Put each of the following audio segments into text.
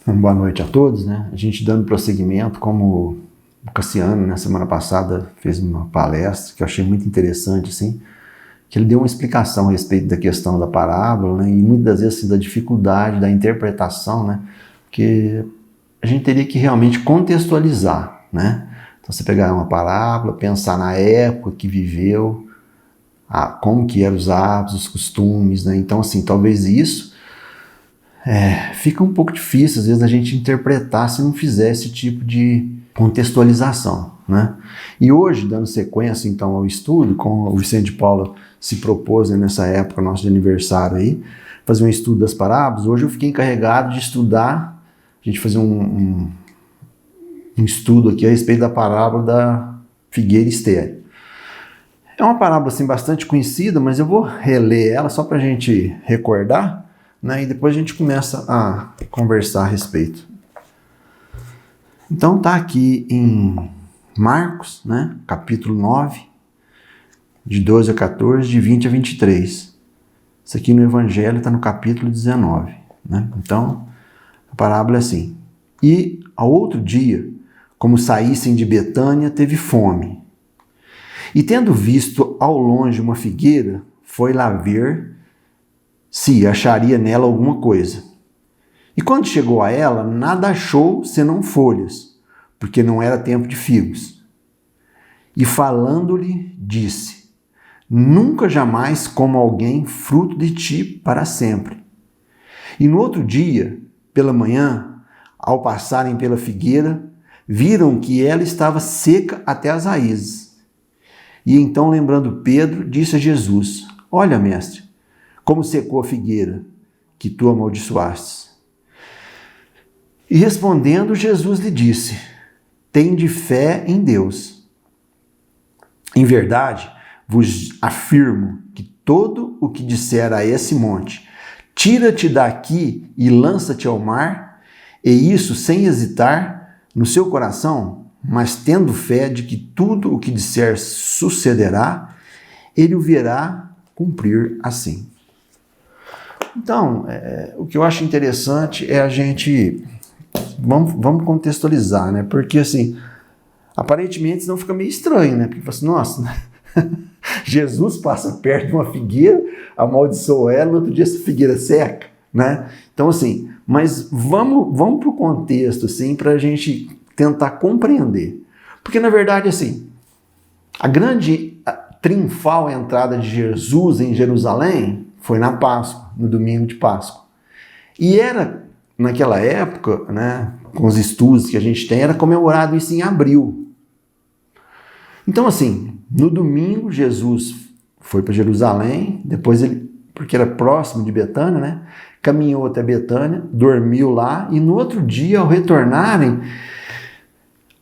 Boa noite a todos, né? A gente dando prosseguimento, como o Cassiano, na semana passada, fez uma palestra que eu achei muito interessante, assim, que ele deu uma explicação a respeito da questão da parábola, né? E muitas das vezes assim, da dificuldade da interpretação, né? Porque a gente teria que realmente contextualizar, né? Então você pegar uma parábola, pensar na época que viveu, como que eram os hábitos, os costumes, né? Então, assim, talvez isso fica um pouco difícil, às vezes, a gente interpretar se não fizer esse tipo de contextualização, né? E hoje, dando sequência, então, ao estudo, como o Vicente de Paula se propôs, né, nessa época, nosso de aniversário aí, fazer um estudo das parábolas, hoje eu fiquei encarregado de estudar, a gente fazer um estudo aqui a respeito da parábola da figueira estéril. É uma parábola, assim, bastante conhecida, mas eu vou reler ela só para a gente recordar, né, e depois a gente começa a conversar a respeito. Então tá aqui em Marcos, né, capítulo 9, de 12 a 14, de 20 a 23. Isso aqui no Evangelho está no capítulo 19. Né? Então, a parábola é assim. E ao outro dia, como saíssem de Betânia, teve fome. E tendo visto ao longe uma figueira, foi lá ver se acharia nela alguma coisa. E quando chegou a ela, nada achou senão folhas, porque não era tempo de figos. E falando-lhe, disse: Nunca jamais coma alguém fruto de ti para sempre. E no outro dia, pela manhã, ao passarem pela figueira, viram que ela estava seca até as raízes. E então, lembrando Pedro, disse a Jesus: Olha, mestre, como secou a figueira que tu amaldiçoastes. E respondendo, Jesus lhe disse: Tende fé em Deus. Em verdade, vos afirmo que todo o que disser a esse monte, tira-te daqui e lança-te ao mar, e isso sem hesitar no seu coração, mas tendo fé de que tudo o que disser sucederá, ele o verá cumprir assim. Então, o que eu acho interessante é a gente... Vamos contextualizar, né? Porque, assim, aparentemente não fica meio estranho, né? Porque você fala assim, nossa, Jesus passa perto de uma figueira, amaldiçoa ela, no outro dia essa figueira seca, né? Então, assim, mas vamos para o contexto, assim, para a gente tentar compreender. Porque, na verdade, assim, a grande triunfal entrada de Jesus em Jerusalém foi na Páscoa, no domingo de Páscoa. E era, naquela época, né, com os estudos que a gente tem, era comemorado isso em abril. Então, assim, no domingo, Jesus foi para Jerusalém, depois ele, porque era próximo de Betânia, né, caminhou até Betânia, dormiu lá, e no outro dia, ao retornarem,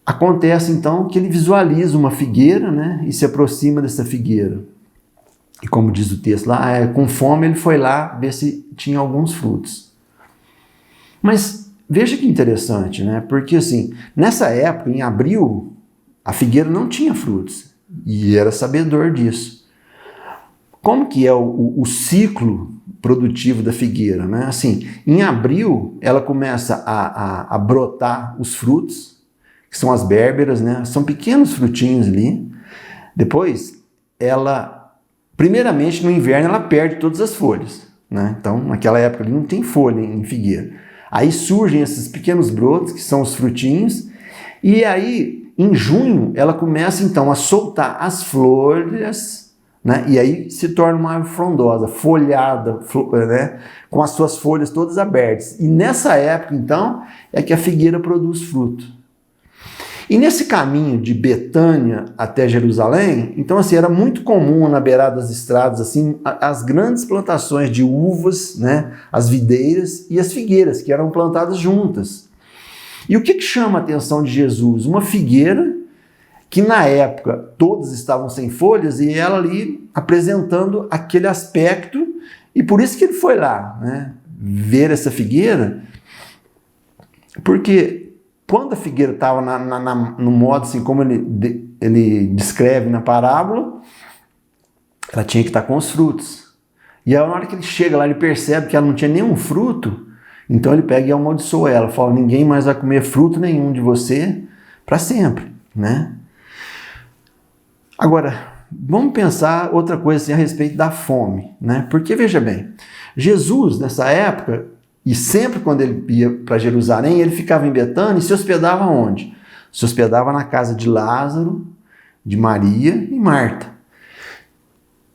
acontece então que ele visualiza uma figueira, né, e se aproxima dessa figueira. E como diz o texto lá, com fome ele foi lá ver se tinha alguns frutos. Mas veja que interessante, né? Porque assim, nessa época, em abril, a figueira não tinha frutos. E era sabedor disso. Como que é o ciclo produtivo da figueira, né? Assim, em abril, ela começa a brotar os frutos, que são as bérberas, né? São pequenos frutinhos ali. Depois, primeiramente, no inverno, ela perde todas as folhas, né? Então, naquela época ali não tem folha em figueira. Aí surgem esses pequenos brotos, que são os frutinhos, e aí, em junho, ela começa, então, a soltar as flores, né? E aí se torna uma árvore frondosa, folhada, né? Com as suas folhas todas abertas. E nessa época, então, é que a figueira produz fruto. E nesse caminho de Betânia até Jerusalém, então assim, era muito comum na beirada das estradas assim, as grandes plantações de uvas, né, as videiras e as figueiras, que eram plantadas juntas. E o que chama a atenção de Jesus? Uma figueira que na época todas estavam sem folhas e ela ali apresentando aquele aspecto, e por isso que ele foi lá, né, ver essa figueira, porque quando a figueira estava no modo assim como ele descreve na parábola, ela tinha que estar com os frutos. E a hora que ele chega lá, ele percebe que ela não tinha nenhum fruto, Então ele pega e amaldiçoa ela, fala, ninguém mais vai comer fruto nenhum de você para sempre, né? Agora, vamos pensar outra coisa assim, a respeito da fome, né? Porque, veja bem, Jesus, nessa época, e sempre quando ele ia para Jerusalém, ele ficava em Betânia e se hospedava onde? Se hospedava na casa de Lázaro, de Maria e Marta.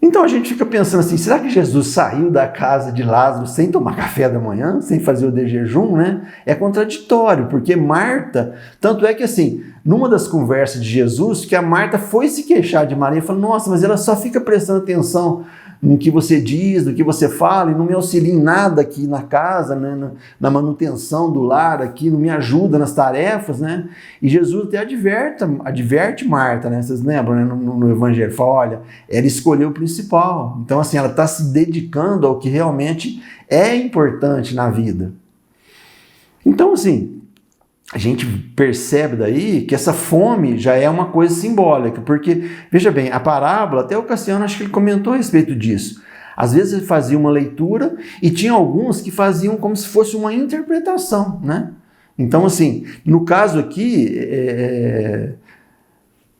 Então a gente fica pensando assim, será que Jesus saiu da casa de Lázaro sem tomar café da manhã, sem fazer o de jejum, né? É contraditório, porque Marta, tanto é que assim, numa das conversas de Jesus, que a Marta foi se queixar de Maria, falou, nossa, mas ela só fica prestando atenção no que você diz, no que você fala, e não me auxilia em nada aqui na casa, né, manutenção do lar aqui, não me ajuda nas tarefas, né? E Jesus até adverte Marta, né? Vocês lembram, né? No Evangelho, fala, olha, ela escolheu o principal. Então, assim, ela está se dedicando ao que realmente é importante na vida. Então, assim, a gente percebe daí que essa fome já é uma coisa simbólica, porque, veja bem, a parábola, até o Cassiano acho que ele comentou a respeito disso. Às vezes ele fazia uma leitura e tinha alguns que faziam como se fosse uma interpretação, né? Então, assim, no caso aqui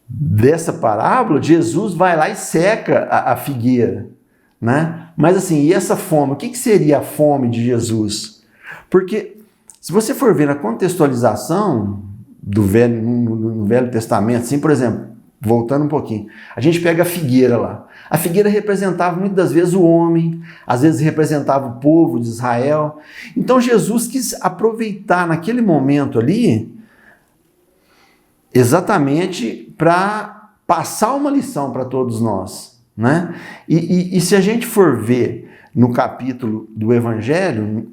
dessa parábola, Jesus vai lá e seca a figueira, né? Mas assim, e essa fome? O que seria a fome de Jesus? Porque se você for ver na contextualização do no Velho Testamento, assim, por exemplo, voltando um pouquinho, a gente pega a figueira lá. A figueira representava muitas das vezes o homem, às vezes representava o povo de Israel. Então Jesus quis aproveitar naquele momento ali exatamente para passar uma lição para todos nós, né? E se a gente for ver no capítulo do Evangelho,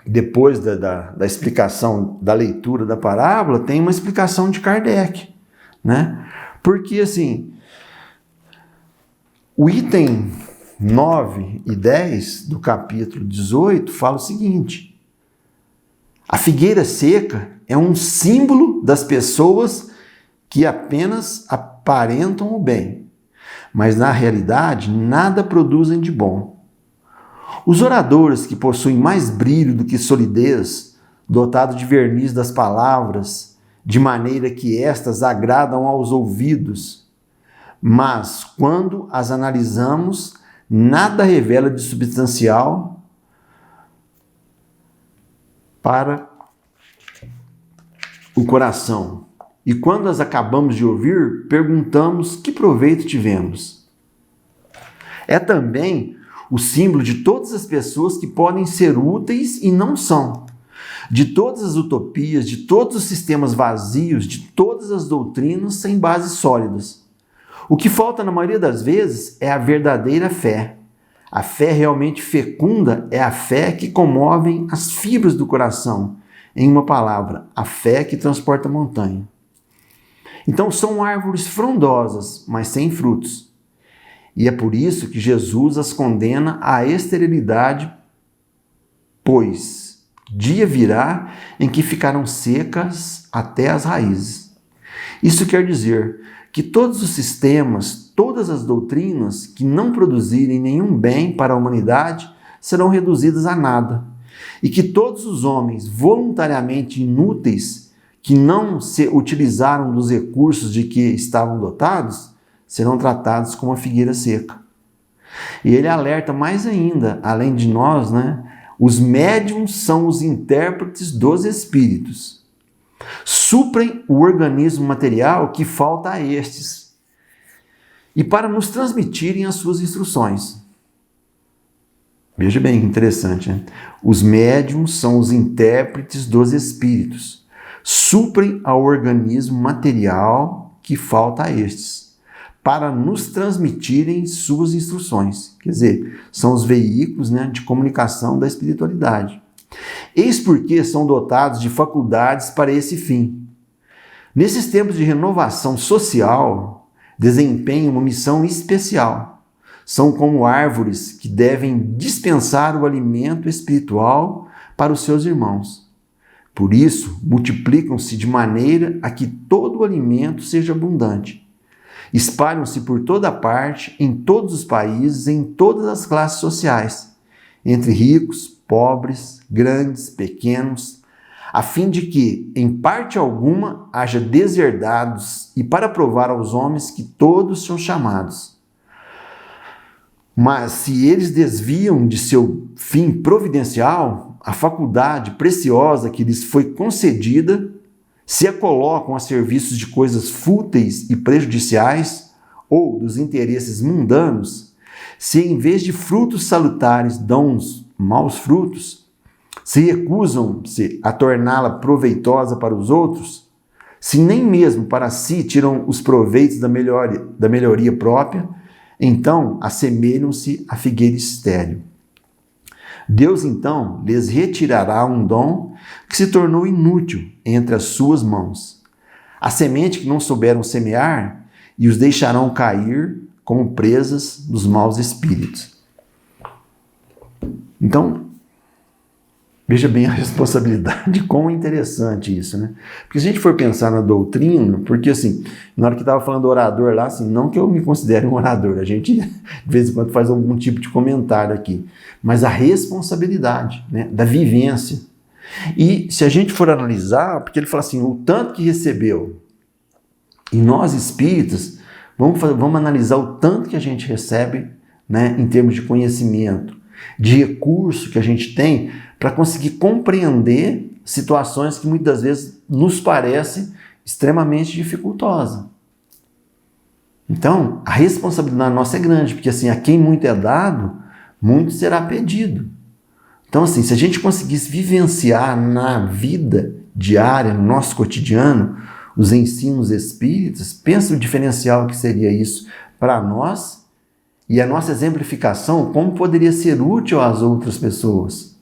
depois da explicação da leitura da parábola, tem uma explicação de Kardec, né? Porque, assim, o item 9 e 10 do capítulo 18 fala o seguinte: a figueira seca é um símbolo das pessoas que apenas aparentam o bem, mas na realidade nada produzem de bom. Os oradores que possuem mais brilho do que solidez, dotados de verniz das palavras, de maneira que estas agradam aos ouvidos, mas quando as analisamos, nada revela de substancial para o coração. E quando as acabamos de ouvir, perguntamos que proveito tivemos. É também o símbolo de todas as pessoas que podem ser úteis e não são, de todas as utopias, de todos os sistemas vazios, de todas as doutrinas sem bases sólidas. O que falta na maioria das vezes é a verdadeira fé. A fé realmente fecunda é a fé que comove as fibras do coração. Em uma palavra, a fé que transporta a montanha. Então são árvores frondosas, mas sem frutos. E é por isso que Jesus as condena à esterilidade, pois dia virá em que ficarão secas até as raízes. Isso quer dizer que todos os sistemas, todas as doutrinas que não produzirem nenhum bem para a humanidade serão reduzidas a nada, e que todos os homens voluntariamente inúteis que não se utilizaram dos recursos de que estavam dotados serão tratados como a figueira seca. E ele alerta mais ainda, além de nós, né? Os médiuns são os intérpretes dos espíritos. Suprem o organismo material que falta a estes, e para nos transmitirem as suas instruções. Veja bem, interessante, né? Os médiuns são os intérpretes dos espíritos. Suprem ao organismo material que falta a estes, para nos transmitirem suas instruções. Quer dizer, são os veículos, né, de comunicação da espiritualidade. Eis porque são dotados de faculdades para esse fim. Nesses tempos de renovação social, desempenham uma missão especial. São como árvores que devem dispensar o alimento espiritual para os seus irmãos. Por isso, multiplicam-se de maneira a que todo o alimento seja abundante. Espalham-se por toda parte, em todos os países, em todas as classes sociais, entre ricos, pobres, grandes, pequenos, a fim de que, em parte alguma, haja deserdados e para provar aos homens que todos são chamados. Mas se eles desviam de seu fim providencial, a faculdade preciosa que lhes foi concedida, se a colocam a serviço de coisas fúteis e prejudiciais ou dos interesses mundanos, se em vez de frutos salutares dão uns maus frutos, se recusam-se a torná-la proveitosa para os outros, se nem mesmo para si tiram os proveitos da melhoria própria, então assemelham-se à figueira estéril. Deus, então, lhes retirará um dom que se tornou inútil entre as suas mãos, a semente que não souberam semear, e os deixarão cair como presas dos maus espíritos. Então, veja bem a responsabilidade, quão interessante isso, né? Porque se a gente for pensar na doutrina, porque assim, na hora que estava falando do orador lá, assim, não que eu me considere um orador, a gente de vez em quando faz algum tipo de comentário aqui, mas a responsabilidade, né, da vivência. E se a gente for analisar, porque ele fala assim, o tanto que recebeu, e nós espíritas, vamos analisar o tanto que a gente recebe, né, em termos de conhecimento, de recurso que a gente tem para conseguir compreender situações que muitas vezes nos parecem extremamente dificultosas. Então, a responsabilidade nossa é grande, porque assim, a quem muito é dado, muito será pedido. Então, assim, se a gente conseguisse vivenciar na vida diária, no nosso cotidiano, os ensinos espíritas, pensa o diferencial que seria isso para nós e a nossa exemplificação, como poderia ser útil às outras pessoas.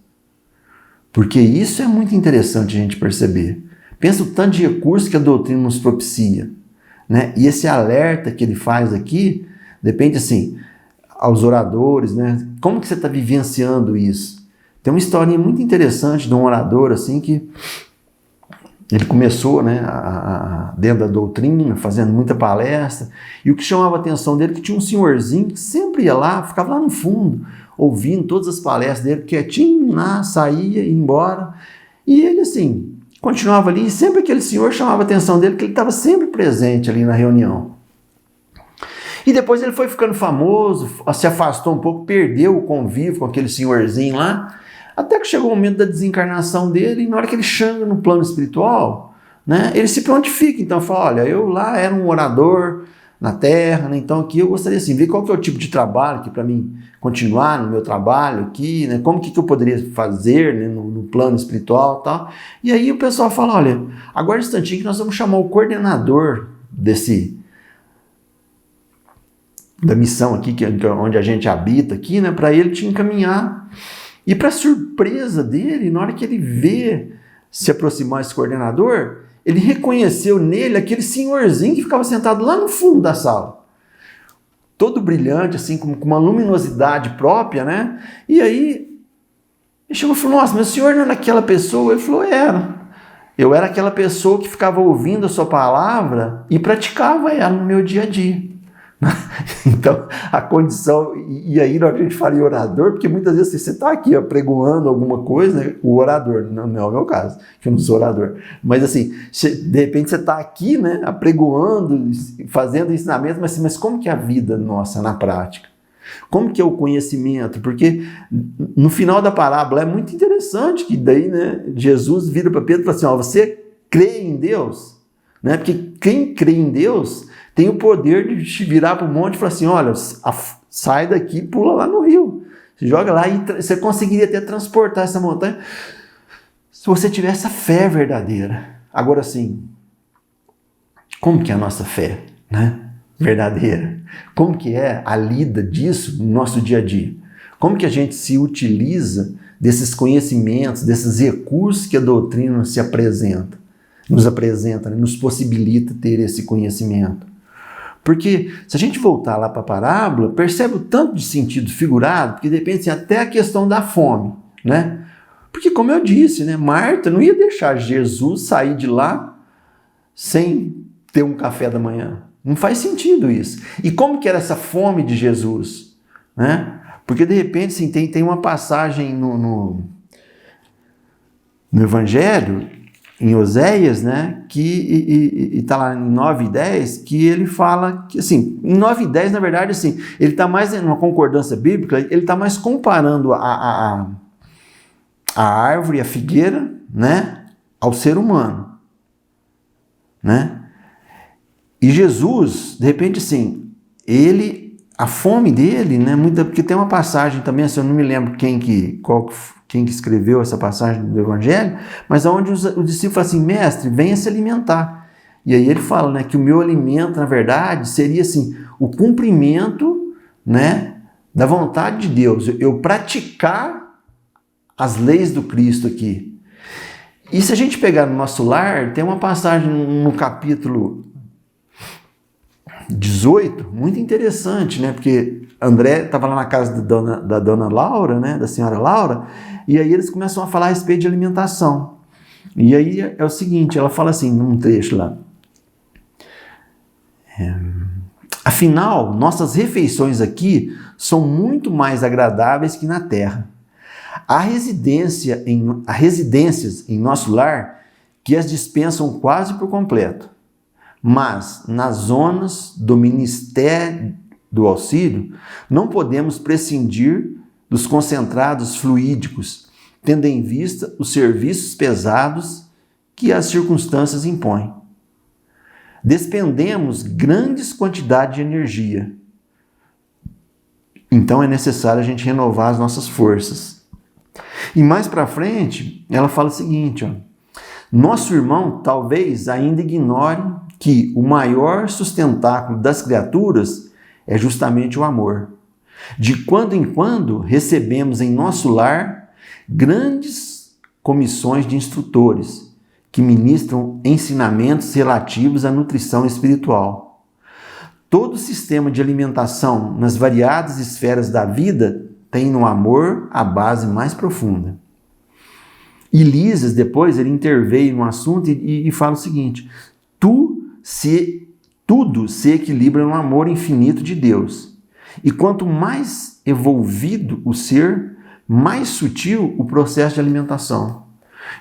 Porque isso é muito interessante a gente perceber. Pensa o tanto de recurso que a doutrina nos propicia, né? E esse alerta que ele faz aqui, depende assim, aos oradores, né? Como que você está vivenciando isso? Tem uma historinha muito interessante de um orador assim que ele começou, né, dentro da doutrina, fazendo muita palestra, e o que chamava a atenção dele é que tinha um senhorzinho que sempre ia lá, ficava lá no fundo, ouvindo todas as palestras dele, quietinho lá, saía, ia embora, e ele assim, continuava ali, e sempre aquele senhor chamava a atenção dele, que ele estava sempre presente ali na reunião. E depois ele foi ficando famoso, se afastou um pouco, perdeu o convívio com aquele senhorzinho lá, até que chegou o momento da desencarnação dele, e na hora que ele chega no plano espiritual, né, ele se prontifica. Então, fala, olha, eu lá era um orador na Terra, né, então aqui eu gostaria assim, ver qual que é o tipo de trabalho que para mim continuar no meu trabalho aqui, né, como que eu poderia fazer, né, no plano espiritual e tal. E aí o pessoal fala, olha, agora um instantinho que nós vamos chamar o coordenador da missão aqui, onde a gente habita aqui, né, para ele te encaminhar. E para surpresa dele, na hora que ele vê se aproximar esse coordenador, ele reconheceu nele aquele senhorzinho que ficava sentado lá no fundo da sala. Todo brilhante, assim, com uma luminosidade própria, né? E aí, ele chegou e falou, nossa, mas o senhor não era aquela pessoa? Ele falou, era. Eu era aquela pessoa que ficava ouvindo a sua palavra e praticava ela no meu dia a dia. Então, a condição, e aí na hora que a gente fala em orador, porque muitas vezes você está aqui apregoando alguma coisa, né, o orador, não é o meu caso, que eu não sou orador, mas assim, de repente você está aqui, né, apregoando, fazendo ensinamento, mas como que é a vida nossa na prática? Como que é o conhecimento? Porque no final da parábola é muito interessante que daí, né, Jesus vira para Pedro e fala assim, ó, você crê em Deus? Né? Porque quem crê em Deus tem o poder de te virar para o monte e falar assim, olha, sai daqui e pula lá no rio. Você joga lá e você conseguiria até transportar essa montanha se você tivesse a fé verdadeira. Agora sim, como que é a nossa fé, né, verdadeira? Como que é a lida disso no nosso dia a dia? Como que a gente se utiliza desses conhecimentos, desses recursos que a doutrina nos apresenta, né, nos possibilita ter esse conhecimento? Porque se a gente voltar lá para a parábola, percebe o tanto de sentido figurado, porque depende assim, até a questão da fome, né? Porque como eu disse, né, Marta não ia deixar Jesus sair de lá sem ter um café da manhã. Não faz sentido isso. E como que era essa fome de Jesus? Né? Porque de repente assim, tem uma passagem no no Evangelho, em Oséias, né, que está lá em 9 e 10, que ele fala que, assim, em 9 e 10, na verdade, assim, ele está mais numa concordância bíblica, ele está mais comparando a árvore, a figueira, né, ao ser humano, né? E Jesus, de repente, assim, a fome dele, né, porque tem uma passagem também, assim, eu não me lembro quem que escreveu essa passagem do Evangelho, mas onde o discípulo fala assim, mestre, venha se alimentar. E aí ele fala, né, que o meu alimento, na verdade, seria assim, o cumprimento, né, da vontade de Deus, eu praticar as leis do Cristo aqui. E se a gente pegar no nosso lar, tem uma passagem no capítulo 18, muito interessante, né? Porque André estava lá na casa da dona Laura, né? Da senhora Laura, e aí eles começam a falar a respeito de alimentação. E aí é o seguinte, ela fala assim, num trecho lá. Afinal, nossas refeições aqui são muito mais agradáveis que na terra. Há residências em nosso lar que as dispensam quase por completo. Mas, nas zonas do Ministério do Auxílio, não podemos prescindir dos concentrados fluídicos, tendo em vista os serviços pesados que as circunstâncias impõem. Despendemos grandes quantidades de energia. Então é necessário a gente renovar as nossas forças. E mais para frente, ela fala o seguinte, ó, nosso irmão talvez ainda ignore que o maior sustentáculo das criaturas é justamente o amor. De quando em quando recebemos em nosso lar grandes comissões de instrutores que ministram ensinamentos relativos à nutrição espiritual. Todo sistema de alimentação nas variadas esferas da vida tem no amor a base mais profunda. E Lísias, depois, ele interveio no assunto e fala o seguinte, tudo se equilibra no amor infinito de Deus. E quanto mais evolvido o ser, mais sutil o processo de alimentação.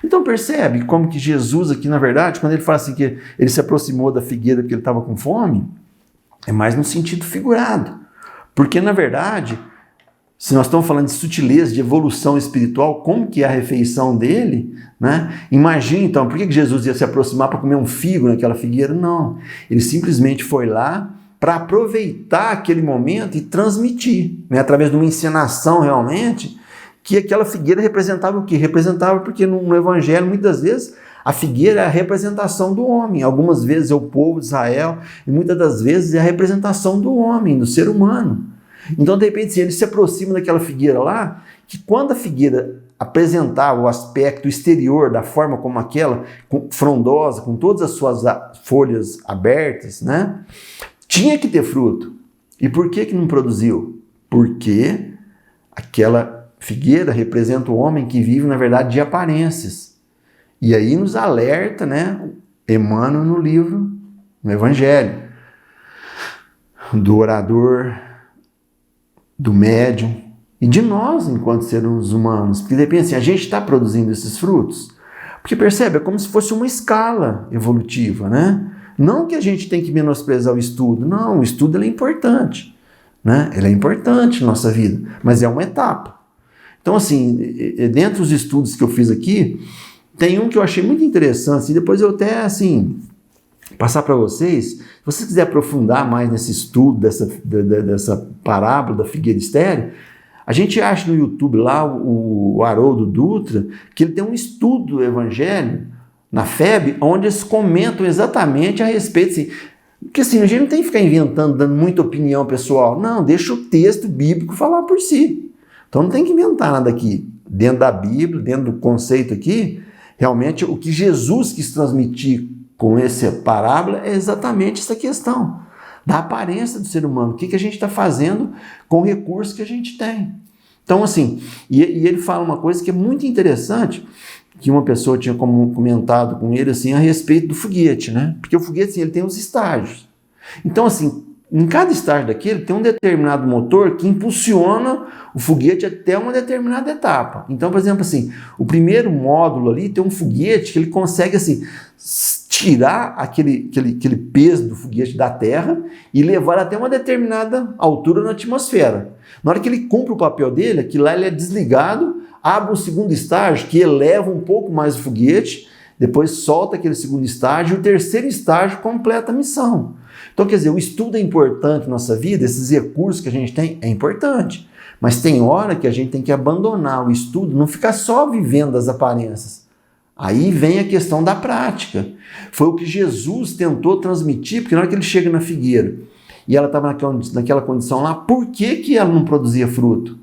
Então percebe como que Jesus aqui, na verdade, quando ele fala assim que ele se aproximou da figueira porque ele estava com fome, é mais no sentido figurado. Porque, na verdade, se nós estamos falando de sutileza, de evolução espiritual, como que é a refeição dele, né? Imagina então, por que Jesus ia se aproximar para comer um figo naquela figueira? Não, ele simplesmente foi lá para aproveitar aquele momento e transmitir, né? Através de uma encenação realmente, que aquela figueira representava o quê? Representava porque no Evangelho, muitas vezes, a figueira é a representação do homem, algumas vezes é o povo de Israel, e muitas das vezes é a representação do homem, do ser humano. Então, de repente, ele se aproxima daquela figueira lá, que quando a figueira apresentava o aspecto exterior da forma como aquela, frondosa, com todas as suas folhas abertas, né, tinha que ter fruto. E por que não produziu? Porque aquela figueira representa o homem que vive, na verdade, de aparências. E aí nos alerta, né, Emmanuel no livro, no Evangelho, do orador, do médium e de nós enquanto seres humanos. Porque de repente assim, a gente está produzindo esses frutos. Porque percebe, é como se fosse uma escala evolutiva, né? Não que a gente tem que menosprezar o estudo, não, o estudo ele é importante, né? Ele é importante na nossa vida, mas é uma etapa. Então assim, dentre os estudos que eu fiz aqui, tem um que eu achei muito interessante, e depois eu até assim passar para vocês, se você quiser aprofundar mais nesse estudo dessa parábola da figueira estéril, a gente acha no YouTube lá o Haroldo Dutra, que ele tem um estudo do Evangelho na FEB, onde eles comentam exatamente a respeito, assim, porque assim, a gente não tem que ficar inventando, dando muita opinião pessoal, não, deixa o texto bíblico falar por si. Então não tem que inventar nada aqui. Dentro da Bíblia, dentro do conceito aqui, realmente o que Jesus quis transmitir com essa parábola é exatamente essa questão da aparência do ser humano. O que a gente está fazendo com o recurso que a gente tem. Então, assim, e ele fala uma coisa que é muito interessante, que uma pessoa tinha comentado com ele, assim, a respeito do foguete, né? Porque o foguete, assim, ele tem os estágios. Então, assim, em cada estágio daquele tem um determinado motor que impulsiona o foguete até uma determinada etapa. Então, por exemplo, assim, o primeiro módulo ali tem um foguete que ele consegue assim, tirar aquele peso do foguete da Terra e levar até uma determinada altura na atmosfera. Na hora que ele cumpre o papel dele, aquilo lá ele é desligado, abre um segundo estágio que eleva um pouco mais o foguete, depois solta aquele segundo estágio e o terceiro estágio completa a missão. Então, quer dizer, o estudo é importante na nossa vida, esses recursos que a gente tem é importante, mas tem hora que a gente tem que abandonar o estudo, não ficar só vivendo das aparências. Aí vem a questão da prática. Foi o que Jesus tentou transmitir, porque na hora que ele chega na figueira e ela estava naquela condição lá, por que ela não produzia fruto?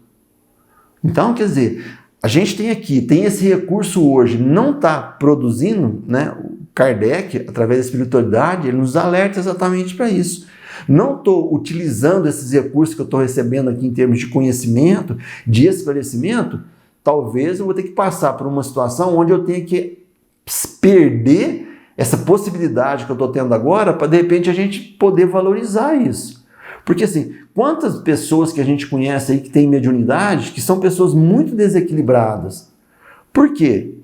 Então, quer dizer, a gente tem esse recurso hoje, não está produzindo, né? O Kardec, através da espiritualidade, ele nos alerta exatamente para isso. Não estou utilizando esses recursos que eu estou recebendo aqui em termos de conhecimento, de esclarecimento, talvez eu vou ter que passar por uma situação onde eu tenha que perder essa possibilidade que eu estou tendo agora para, de repente, a gente poder valorizar isso. Porque, assim, quantas pessoas que a gente conhece aí que tem mediunidade, que são pessoas muito desequilibradas. Por quê?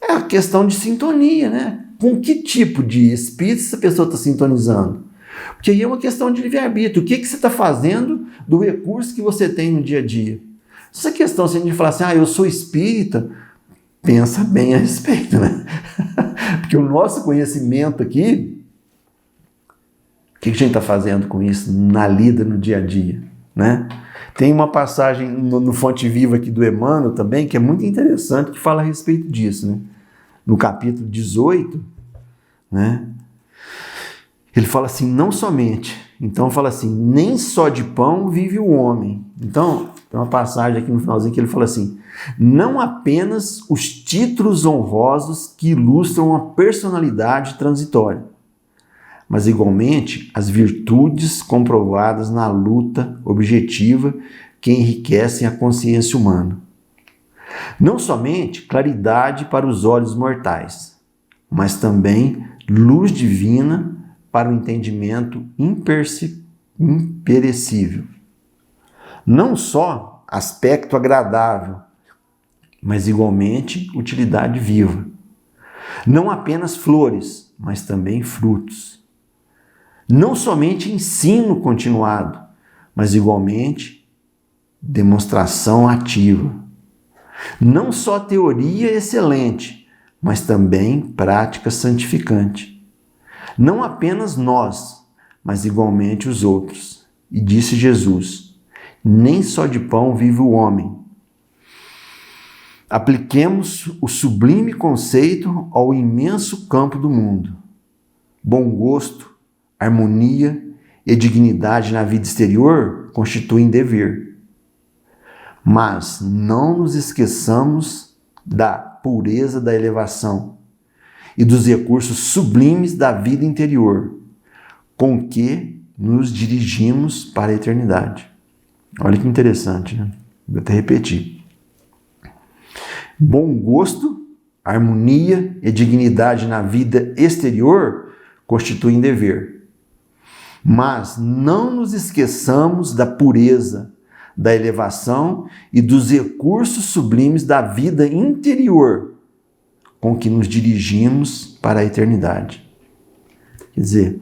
É a questão de sintonia, né? Com que tipo de espírito essa pessoa está sintonizando? Porque aí é uma questão de livre-arbítrio. O que você está fazendo do recurso que você tem no dia a dia? Essa questão, se a gente falar assim, eu sou espírita, pensa bem a respeito, né? Porque o nosso conhecimento aqui, o que a gente está fazendo com isso na lida, no dia a dia, né? Tem uma passagem no Fonte Viva aqui do Emmanuel também, que é muito interessante, que fala a respeito disso, né? No capítulo 18, né? Ele fala assim, não somente. Então fala assim, nem só de pão vive o homem. Então, tem uma passagem aqui no finalzinho que ele fala assim, não apenas os títulos honrosos que ilustram a personalidade transitória, mas igualmente as virtudes comprovadas na luta objetiva que enriquecem a consciência humana. Não somente claridade para os olhos mortais, mas também luz divina para o entendimento imperecível. Não só aspecto agradável, mas igualmente utilidade viva. Não apenas flores, mas também frutos. Não somente ensino continuado, mas igualmente demonstração ativa. Não só teoria excelente, mas também prática santificante. Não apenas nós, mas igualmente os outros. E disse Jesus, nem só de pão vive o homem. Apliquemos o sublime conceito ao imenso campo do mundo. Bom gosto, harmonia e dignidade na vida exterior constituem dever. Mas não nos esqueçamos da pureza da elevação e dos recursos sublimes da vida interior, com que nos dirigimos para a eternidade. Olha que interessante, né? Vou até repetir. Bom gosto, harmonia e dignidade na vida exterior constituem dever. Mas não nos esqueçamos da pureza, da elevação e dos recursos sublimes da vida interior, com que nos dirigimos para a eternidade. Quer dizer,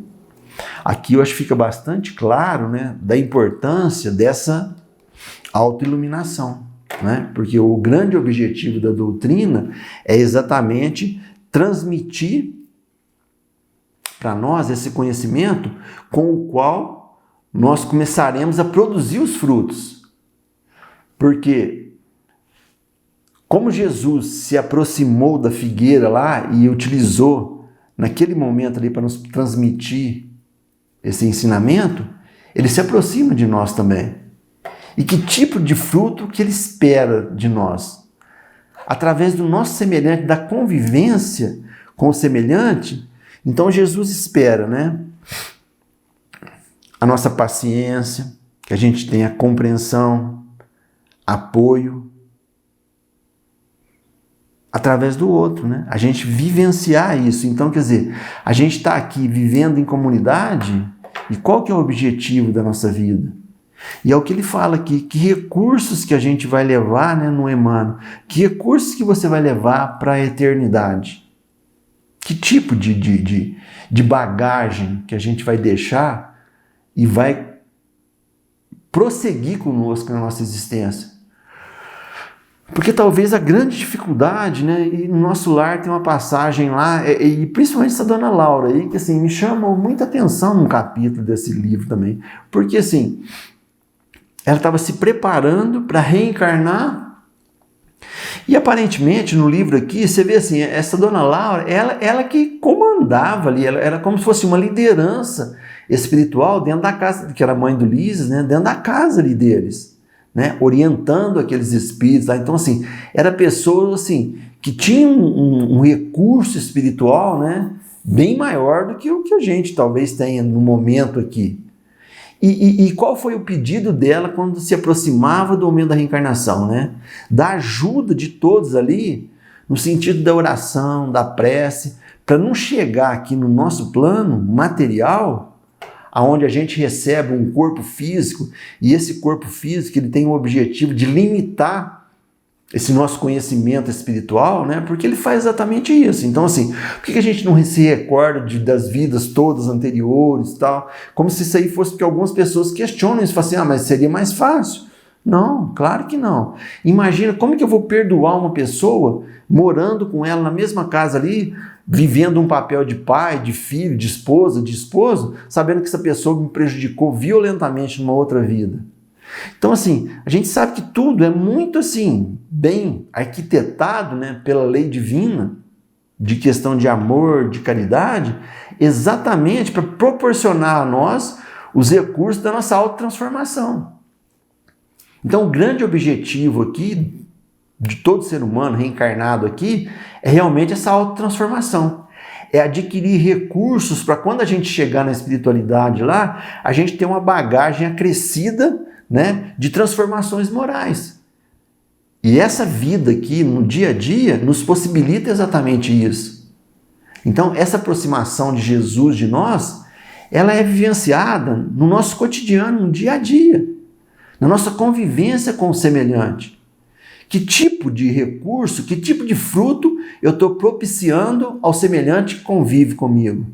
aqui eu acho que fica bastante claro, né, da importância dessa autoiluminação, né? Porque o grande objetivo da doutrina é exatamente transmitir para nós esse conhecimento com o qual nós começaremos a produzir os frutos. Porque como Jesus se aproximou da figueira lá e utilizou naquele momento ali para nos transmitir esse ensinamento, ele se aproxima de nós também. E que tipo de fruto que ele espera de nós? Através do nosso semelhante, da convivência com o semelhante. Então Jesus espera, né? A nossa paciência, que a gente tenha compreensão, apoio, através do outro, né? A gente vivenciar isso. Então, quer dizer, a gente está aqui vivendo em comunidade E qual que é o objetivo da nossa vida? E é o que ele fala aqui, que recursos que a gente vai levar, né, no Emmanuel, que recursos que você vai levar para a eternidade? Que tipo de bagagem que a gente vai deixar e vai prosseguir conosco na nossa existência? Porque talvez a grande dificuldade, né, e no nosso lar tem uma passagem lá, e principalmente essa dona Laura aí, que assim, me chamou muita atenção num capítulo desse livro também, porque assim, ela estava se preparando para reencarnar, e aparentemente no livro aqui, você vê assim, essa dona Laura, ela que comandava ali, ela era como se fosse uma liderança espiritual dentro da casa, que era mãe do Ulisses, né, dentro da casa ali deles. Né, orientando aqueles espíritos lá. Então, assim, era pessoas assim, que tinham um recurso espiritual, né, bem maior do que o que a gente talvez tenha no momento aqui. E qual foi o pedido dela quando se aproximava do momento da reencarnação? Né? Da ajuda de todos ali, no sentido da oração, da prece, para não chegar aqui no nosso plano material, aonde a gente recebe um corpo físico, e esse corpo físico ele tem o objetivo de limitar esse nosso conhecimento espiritual, né? Porque ele faz exatamente isso. Então, assim, por que a gente não se recorda das vidas todas anteriores e tal? Como se isso aí fosse porque algumas pessoas questionam isso, falam assim, mas seria mais fácil. Não, claro que não. Imagina, como que eu vou perdoar uma pessoa morando com ela na mesma casa ali, vivendo um papel de pai, de filho, de esposa, de esposo, sabendo que essa pessoa me prejudicou violentamente numa outra vida. Então, assim, a gente sabe que tudo é muito, assim, bem arquitetado, né, pela lei divina, de questão de amor, de caridade, exatamente para proporcionar a nós os recursos da nossa autotransformação. Então, o grande objetivo aqui de todo ser humano reencarnado aqui é realmente essa autotransformação. É adquirir recursos para quando a gente chegar na espiritualidade lá, a gente ter uma bagagem acrescida, né, de transformações morais. E essa vida aqui, no dia a dia, nos possibilita exatamente isso. Então, essa aproximação de Jesus de nós, ela é vivenciada no nosso cotidiano, no dia a dia, na nossa convivência com o semelhante. Que tipo de recurso, que tipo de fruto eu estou propiciando ao semelhante que convive comigo?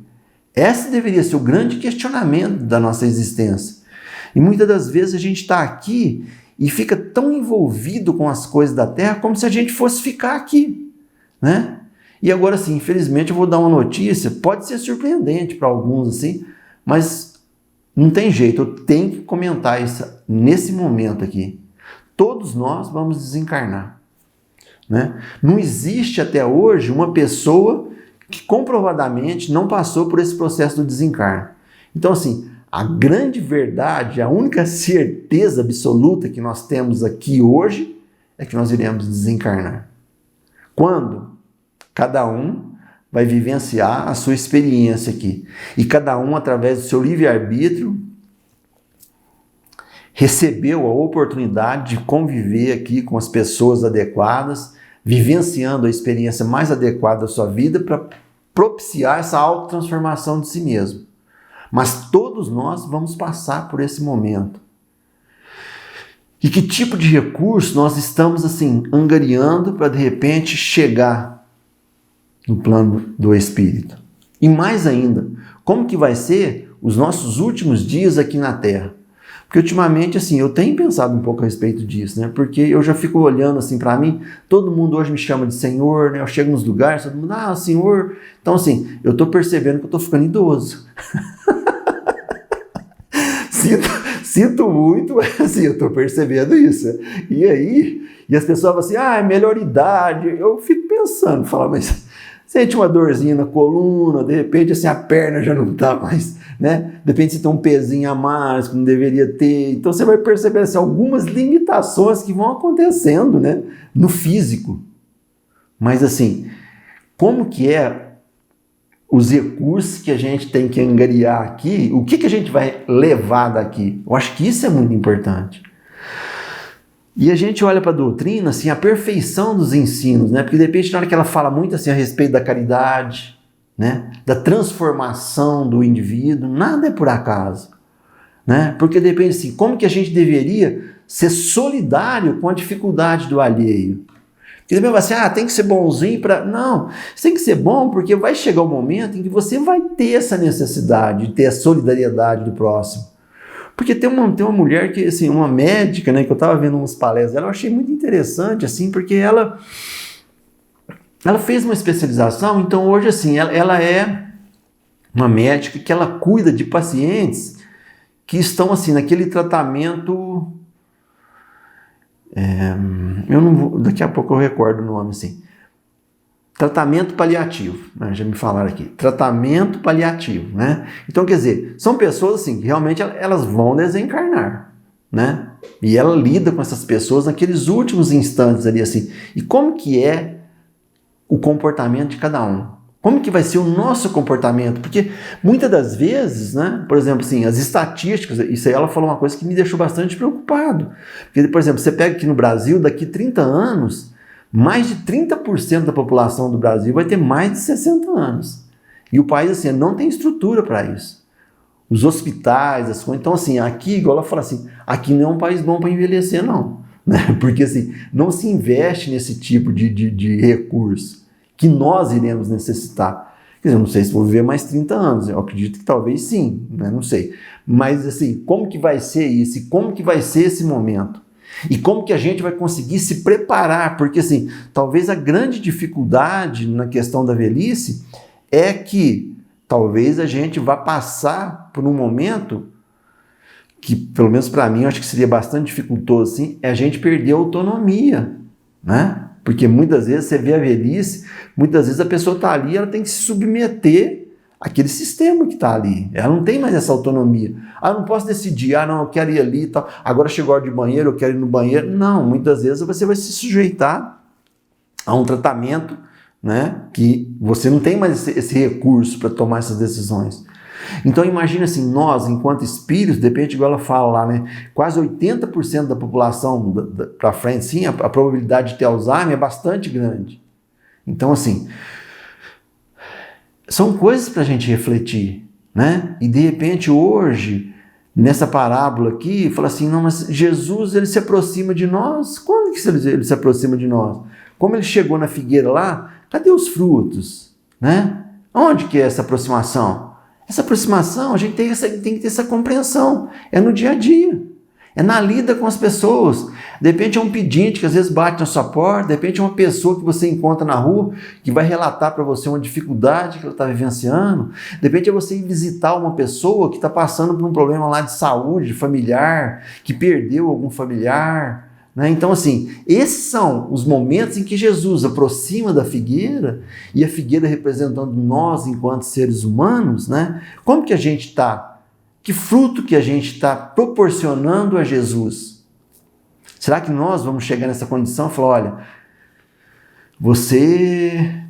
Esse deveria ser o grande questionamento da nossa existência. E muitas das vezes a gente está aqui e fica tão envolvido com as coisas da Terra como se a gente fosse ficar aqui, né? E agora sim, infelizmente eu vou dar uma notícia, pode ser surpreendente para alguns assim, mas não tem jeito, eu tenho que comentar isso nesse momento aqui. Todos nós vamos desencarnar, né? Não existe até hoje uma pessoa que comprovadamente não passou por esse processo do desencarne. Então, assim, a grande verdade, a única certeza absoluta que nós temos aqui hoje é que nós iremos desencarnar. Quando? Cada um vai vivenciar a sua experiência aqui. E cada um, através do seu livre-arbítrio, recebeu a oportunidade de conviver aqui com as pessoas adequadas, vivenciando a experiência mais adequada da sua vida para propiciar essa autotransformação de si mesmo. Mas todos nós vamos passar por esse momento. E que tipo de recurso nós estamos assim angariando para de repente chegar no plano do espírito? E mais ainda, como que vai ser os nossos últimos dias aqui na Terra? Porque ultimamente, assim, eu tenho pensado um pouco a respeito disso, né? Porque eu já fico olhando, assim, para mim, todo mundo hoje me chama de Senhor, né? Eu chego nos lugares, todo mundo, Senhor. Então, assim, eu tô percebendo que eu tô ficando idoso. Sinto muito, mas, assim, eu tô percebendo isso. E aí, as pessoas falam assim, é melhor idade. Eu fico pensando, mas sente uma dorzinha na coluna, de repente, assim, a perna já não tá mais, né? De repente você tem um pezinho a mais que não deveria ter. Então você vai perceber assim, algumas limitações que vão acontecendo, né, no físico. Mas assim, como que é os recursos que a gente tem que angariar aqui? O que a gente vai levar daqui? Eu acho que isso é muito importante. E a gente olha para a doutrina, assim, a perfeição dos ensinos, né? Porque de repente na hora que ela fala muito assim a respeito da caridade, né, da transformação do indivíduo, nada é por acaso, né? Porque depende assim, como que a gente deveria ser solidário com a dificuldade do alheio. Porque depois vai assim, tem que ser bonzinho para... Não, você tem que ser bom porque vai chegar o momento em que você vai ter essa necessidade de ter a solidariedade do próximo. Porque tem uma mulher que, assim, uma médica, né, que eu estava vendo umas palestras dela, eu achei muito interessante, assim, porque ela fez uma especialização, então hoje, assim, ela é uma médica que ela cuida de pacientes que estão, assim, naquele tratamento... eu não vou, daqui a pouco eu recordo o nome, assim. Tratamento paliativo, né? Já me falaram aqui. Tratamento paliativo, né? Então, quer dizer, são pessoas assim que realmente elas vão desencarnar, né? E ela lida com essas pessoas naqueles últimos instantes ali, assim. E como que é o comportamento de cada um? Como que vai ser o nosso comportamento? Porque muitas das vezes, né? Por exemplo, assim, as estatísticas, isso aí ela falou uma coisa que me deixou bastante preocupado. Porque, por exemplo, você pega aqui no Brasil, daqui 30 anos, mais de 30% da população do Brasil vai ter mais de 60 anos. E o país, assim, não tem estrutura para isso. Os hospitais, as coisas. Então, assim, aqui, igual ela fala assim, aqui não é um país bom para envelhecer, não. Né? Porque, assim, não se investe nesse tipo de recurso que nós iremos necessitar. Quer dizer, eu não sei se vou viver mais 30 anos, eu acredito que talvez sim, né? Não sei. Mas, assim, como que vai ser isso? E como que vai ser esse momento? E como que a gente vai conseguir se preparar? Porque, assim, talvez a grande dificuldade na questão da velhice é que talvez a gente vá passar por um momento que, pelo menos para mim, eu acho que seria bastante dificultoso, assim, é a gente perder a autonomia, né? Porque muitas vezes você vê a velhice, muitas vezes a pessoa está ali, ela tem que se submeter àquele sistema que está ali. Ela não tem mais essa autonomia. Eu não posso decidir, não, eu quero ir ali e tal. Agora chegou a hora de banheiro, eu quero ir no banheiro. Não, muitas vezes você vai se sujeitar a um tratamento, né, que você não tem mais esse recurso para tomar essas decisões. Então imagina assim, nós, enquanto espíritos, de repente, igual ela fala lá, né, quase 80% da população para frente, sim, a probabilidade de ter Alzheimer é bastante grande. Então, assim, são coisas para a gente refletir, né? E de repente hoje, nessa parábola aqui, fala assim, não, mas Jesus, ele se aproxima de nós. Quando que ele se aproxima de nós? Como ele chegou na figueira lá, cadê os frutos? Né? Onde que é essa aproximação? Essa aproximação, a gente tem que ter essa compreensão. É no dia a dia. É na lida com as pessoas. De repente é um pedinte que às vezes bate na sua porta, de repente é uma pessoa que você encontra na rua, que vai relatar para você uma dificuldade que ela está vivenciando. De repente é você ir visitar uma pessoa que está passando por um problema lá de saúde familiar, que perdeu algum familiar. Né? Então, assim, esses são os momentos em que Jesus aproxima da figueira, e a figueira representando nós enquanto seres humanos, né? Como que a gente está? Que fruto que a gente está proporcionando a Jesus? Será que nós vamos chegar nessa condição e falar, olha,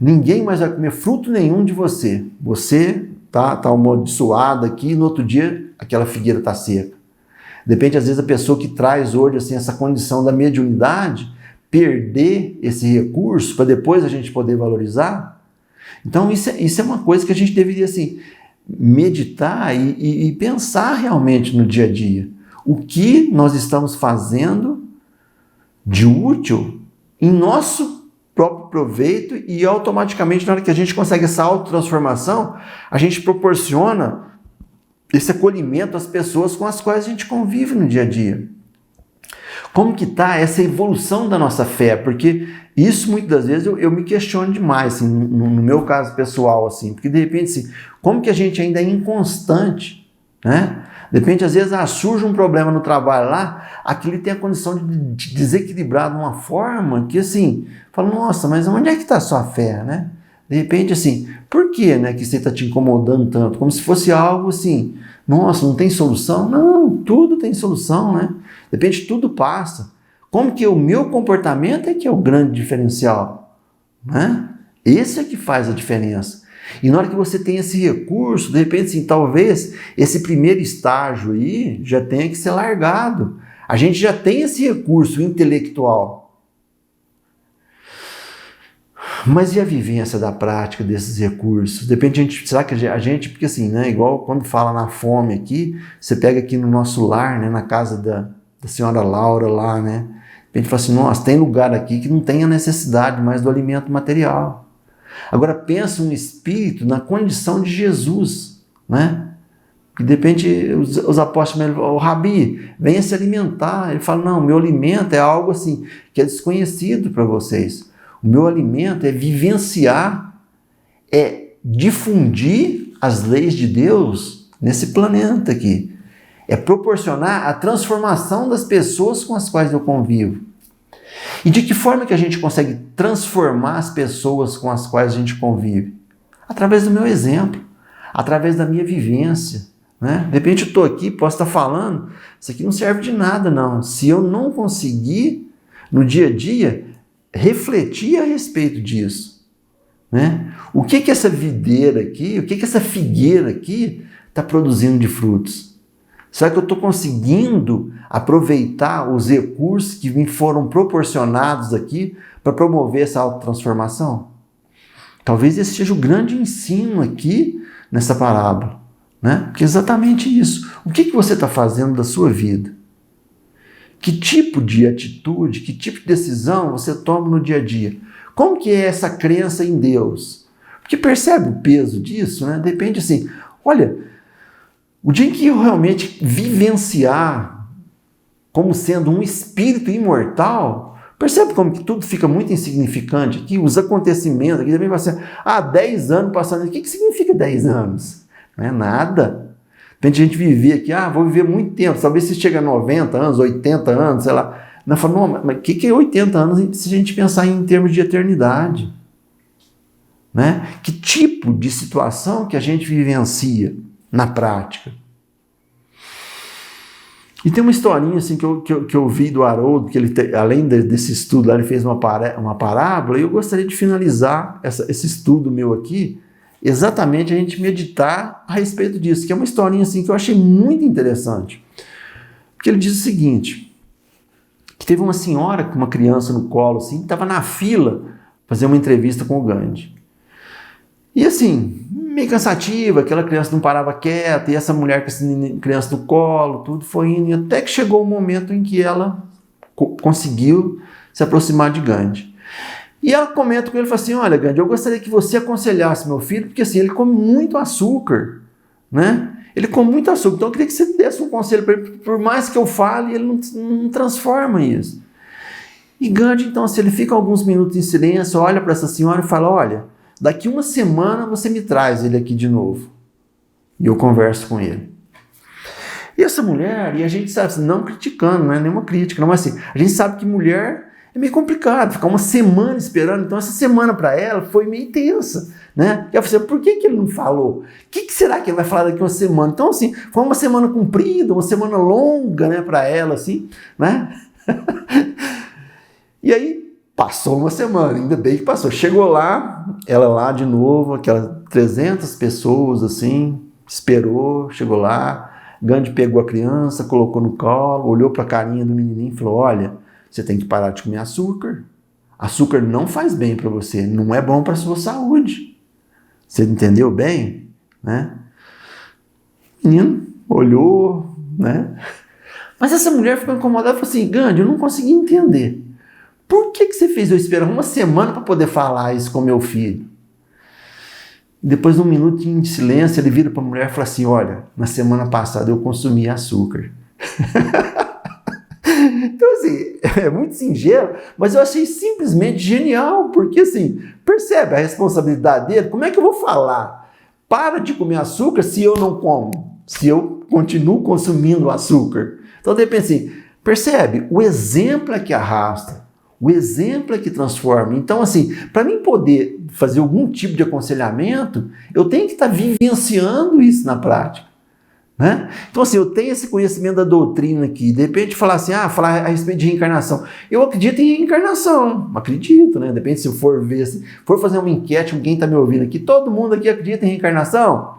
ninguém mais vai comer fruto nenhum de você. Você tá amaldiçoado aqui, e no outro dia aquela figueira está seca. Depende, às vezes, a pessoa que traz hoje assim, essa condição da mediunidade, perder esse recurso para depois a gente poder valorizar. Então isso é uma coisa que a gente deveria assim, meditar e pensar realmente no dia a dia. O que nós estamos fazendo de útil em nosso próprio proveito, e automaticamente na hora que a gente consegue essa autotransformação, a gente proporciona esse acolhimento às pessoas com as quais a gente convive no dia a dia. Como que está essa evolução da nossa fé? Porque isso muitas das vezes eu me questiono demais, assim, no meu caso pessoal, assim, porque de repente, assim, como que a gente ainda é inconstante, né? De repente, às vezes, surge um problema no trabalho lá, aquilo tem a condição de desequilibrar de uma forma que, assim, fala, nossa, mas onde é que está a sua fé, né? De repente, assim, por que, né, que você está te incomodando tanto? Como se fosse algo assim, nossa, não tem solução? Não, tudo tem solução, né? De repente, tudo passa. Como que o meu comportamento é que é o grande diferencial, né? Esse é que faz a diferença. E na hora que você tem esse recurso, de repente, assim, talvez esse primeiro estágio aí já tenha que ser largado. A gente já tem esse recurso intelectual. Mas e a vivência da prática desses recursos? Depende, será que a gente, porque assim, né, igual quando fala na fome aqui, você pega aqui no nosso lar, né, na casa da senhora Laura lá, né, a gente fala assim, nossa, tem lugar aqui que não tem a necessidade mais do alimento material. Agora pensa um espírito na condição de Jesus, né? Que de repente os apóstolos falam, o Rabi, venha se alimentar. Ele fala, não, meu alimento é algo assim que é desconhecido para vocês. O meu alimento é vivenciar, é difundir as leis de Deus nesse planeta aqui. É proporcionar a transformação das pessoas com as quais eu convivo. E de que forma que a gente consegue transformar as pessoas com as quais a gente convive? Através do meu exemplo, através da minha vivência. Né? De repente eu estou aqui, posso estar falando, isso aqui não serve de nada não. Se eu não conseguir, no dia a dia, refletir a respeito disso. Né? O que essa videira aqui, o que essa figueira aqui está produzindo de frutos? Será que eu estou conseguindo aproveitar os recursos que me foram proporcionados aqui para promover essa autotransformação? Talvez esse seja o grande ensino aqui nessa parábola. Né? Porque é exatamente isso. O que você está fazendo da sua vida? Que tipo de atitude, que tipo de decisão você toma no dia a dia? Como que é essa crença em Deus? Porque percebe o peso disso? Né? Depende assim, olha, o dia em que eu realmente vivenciar como sendo um espírito imortal, percebe como que tudo fica muito insignificante aqui? Os acontecimentos aqui também vai ser, 10 anos passando, o que significa 10 anos? Não é nada. De repente a gente viver aqui, vou viver muito tempo, talvez se chega a 90 anos, 80 anos, sei lá. Não, fala, não, mas o que é 80 anos se a gente pensar em termos de eternidade? Né? Que tipo de situação que a gente vivencia na prática? E tem uma historinha assim, que eu vi do Haroldo, que ele além desse estudo lá, ele fez uma parábola, e eu gostaria de finalizar esse estudo meu aqui, exatamente a gente meditar a respeito disso, que é uma historinha assim que eu achei muito interessante. Porque ele diz o seguinte, que teve uma senhora com uma criança no colo, assim, que estava na fila fazer uma entrevista com o Gandhi. E assim, meio cansativa, aquela criança não parava quieta, e essa mulher com essa criança no colo, tudo foi indo, até que chegou o momento em que ela conseguiu se aproximar de Gandhi. E ela comenta com ele, fala assim, olha Gandhi, eu gostaria que você aconselhasse meu filho, porque assim, ele come muito açúcar, né? Ele come muito açúcar, então eu queria que você desse um conselho para ele, por mais que eu fale, ele não transforma isso. E Gandhi, então, se ele fica alguns minutos em silêncio, olha para essa senhora e fala, olha, daqui uma semana você me traz ele aqui de novo. E eu converso com ele. E essa mulher, e a gente sabe, não criticando, não é nenhuma crítica, não, mas assim, a gente sabe que mulher é meio complicado, ficar uma semana esperando, então essa semana para ela foi meio tensa, né? E ela falou assim, por que ele não falou? O que será que ele vai falar daqui uma semana? Então assim, foi uma semana comprida, uma semana longa, né, para ela, assim, né? E aí, passou uma semana, ainda bem que passou. Chegou lá, ela lá de novo, aquelas 300 pessoas assim, esperou, chegou lá, Gandhi pegou a criança, colocou no colo, olhou para a carinha do menininho e falou, olha, você tem que parar de comer açúcar. Açúcar não faz bem para você, não é bom para a sua saúde. Você entendeu bem? Né? O menino olhou, né? Mas essa mulher ficou incomodada e falou assim, Gandhi, eu não consegui entender. Por que você fez eu esperar uma semana para poder falar isso com meu filho? Depois de um minutinho de silêncio, ele vira para a mulher e fala assim, olha, na semana passada eu consumi açúcar. Então assim, é muito singelo, mas eu achei simplesmente genial, porque assim, percebe a responsabilidade dele? Como é que eu vou falar? Para de comer açúcar se eu não como, se eu continuo consumindo açúcar. Então de repente assim, percebe? O exemplo é que arrasta. O exemplo é que transforma. Então, assim, para mim poder fazer algum tipo de aconselhamento, eu tenho que estar vivenciando isso na prática. Né? Então, assim, eu tenho esse conhecimento da doutrina aqui, de repente falar assim, falar a respeito de reencarnação. Eu acredito em reencarnação, acredito, né? De repente, se eu for ver, se for fazer uma enquete com quem está me ouvindo aqui, todo mundo aqui acredita em reencarnação?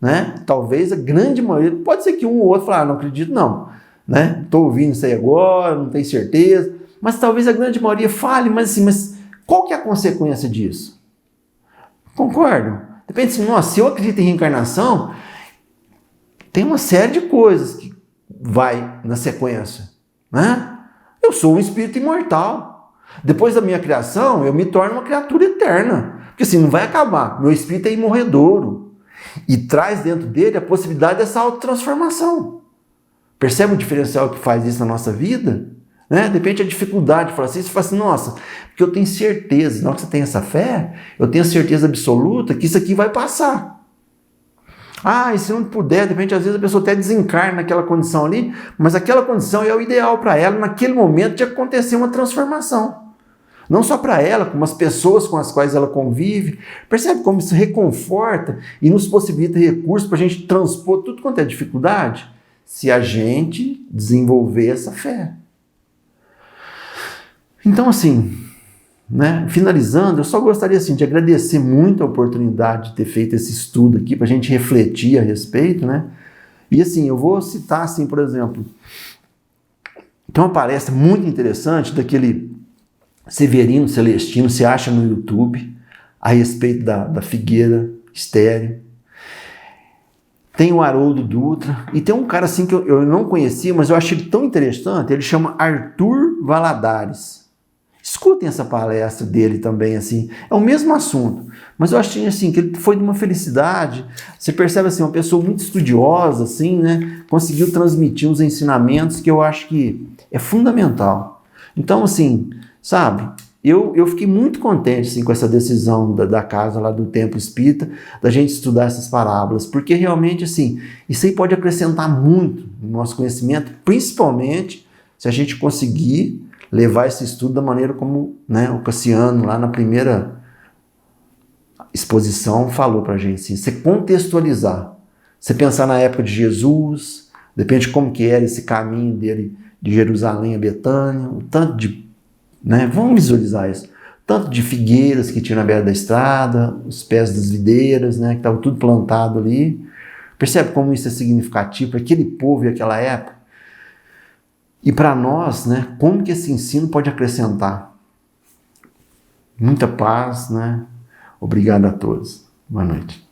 Né? Talvez a grande maioria, pode ser que um ou outro fale, não acredito não. Né? Estou ouvindo isso aí agora, não tenho certeza. Mas talvez a grande maioria fale, mas assim, mas Qual que é a consequência disso? Concordam? Depende assim, nossa, se eu acredito em reencarnação, tem uma série de coisas que vai na sequência, né? Eu sou um espírito imortal. Depois da minha criação, eu me torno uma criatura eterna. Porque assim, não vai acabar. Meu espírito é imorredouro. E traz dentro dele a possibilidade dessa autotransformação. Percebe o diferencial que faz isso na nossa vida? Né? De repente a dificuldade de falar assim, você fala assim, nossa, porque eu tenho certeza, na hora que você tem essa fé, eu tenho certeza absoluta que isso aqui vai passar. Ah, e se não puder, de repente às vezes a pessoa até desencarna naquela condição ali, mas aquela condição é o ideal para ela, naquele momento de acontecer uma transformação. Não só para ela, como as pessoas com as quais ela convive. Percebe como isso reconforta e nos possibilita recursos para a gente transpor tudo quanto é dificuldade? Se a gente desenvolver essa fé. Então, assim, né, finalizando, eu só gostaria assim, de agradecer muito a oportunidade de ter feito esse estudo aqui, para a gente refletir a respeito, né? E assim, eu vou citar, assim, por exemplo, tem uma palestra muito interessante daquele Severino Celestino, você acha no YouTube, a respeito da figueira estéril. Tem o Haroldo Dutra, e tem um cara assim que eu não conhecia, mas eu achei tão interessante, ele chama Arthur Valadares. Escutem essa palestra dele também, assim, é o mesmo assunto, mas eu achei assim, que ele foi de uma felicidade, você percebe assim, uma pessoa muito estudiosa, assim, né, conseguiu transmitir uns ensinamentos que eu acho que é fundamental. Então, assim, sabe, eu fiquei muito contente assim, com essa decisão da casa lá do Templo Espírita, da gente estudar essas parábolas, porque realmente, assim, isso aí pode acrescentar muito no nosso conhecimento, principalmente se a gente conseguir levar esse estudo da maneira como, né, o Cassiano, lá na primeira exposição, falou pra gente, assim, você contextualizar, você pensar na época de Jesus, depende de como que era esse caminho dele de Jerusalém a Betânia, o tanto de, né, vamos visualizar isso, tanto de figueiras que tinha na beira da estrada, os pés das videiras, né, que estava tudo plantado ali. Percebe como isso é significativo para aquele povo e aquela época? E para nós, né, como que esse ensino pode acrescentar? Muita paz, né? Obrigado a todos. Boa noite.